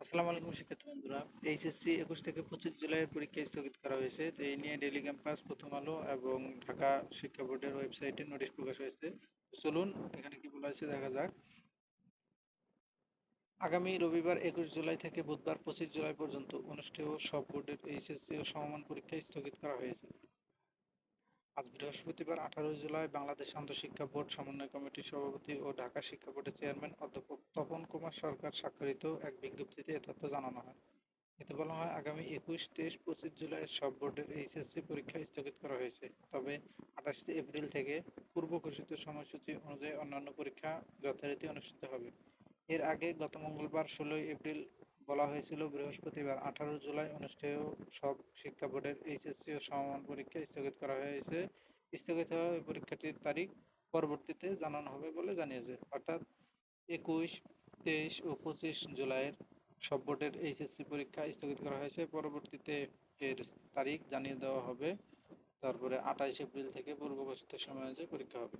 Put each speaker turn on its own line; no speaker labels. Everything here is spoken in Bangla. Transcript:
আসসালামু আলাইকুম শিক্ষার্থী বন্ধুরা। এইচএসসি 21 থেকে 25 জুলাইয়ের পরীক্ষা স্থগিত করা হয়েছে। তো এই নিয়ে ডেইলি ক্যাম্পাস, প্রথম আলো এবং ঢাকা শিক্ষা বোর্ডের ওয়েবসাইটে নোটিশ প্রকাশ হয়েছে। তো চলুন এখানে কি বলা হয়েছে দেখা যাক। আগামী রবিবার 21 জুলাই থেকে বুধবার 25 জুলাই পর্যন্ত অনুষ্ঠেয় সব বোর্ডের এইচএসসি ও সমমান পরীক্ষা স্থগিত করা হয়েছে। আজ বৃহস্পতিবার 18 জুলাই বাংলাদেশ আন্তঃশিক্ষা বোর্ড সমন্বয় কমিটির সভাপতি ও ঢাকা শিক্ষা বোর্ডের চেয়ারম্যান অধ্যাপক তপন কুমার সরকার স্বাক্ষরিত এক বিজ্ঞপ্তিতে এ তথ্য জানানো হয়। এতে বলা হয়, আগামী 21, 23, 25 জুলাই সব বোর্ডের এইচএসসি পরীক্ষা স্থগিত করা হয়েছে। তবে 28 এপ্রিল থেকে পূর্ব ঘোষিত সময়সূচি অনুযায়ী অন্যান্য পরীক্ষা যথারীতি অনুষ্ঠিত হবে। এর আগে গত মঙ্গলবার 16 এপ্রিল বলা হয়েছিল বৃহস্পতিবার 18 জুলাই অনুষ্ঠেয় সব শিক্ষা বোর্ডের এইচএসসি ও সমমান পরীক্ষা স্থগিত করা হয়েছে। স্থগিত হওয়া ওই পরীক্ষাটির তারিখ পরবর্তীতে জানানো হবে বলে জানিয়েছে। অর্থাৎ 21, 23 ও 25 জুলাইয়ের সব বোর্ডের এইচএসসি পরীক্ষা স্থগিত করা হয়েছে। পরবর্তীতে এর তারিখ জানিয়ে দেওয়া হবে। তারপরে 28 এপ্রিল থেকে পূর্ব ঘোষিত সময় অনুযায়ী পরীক্ষা হবে।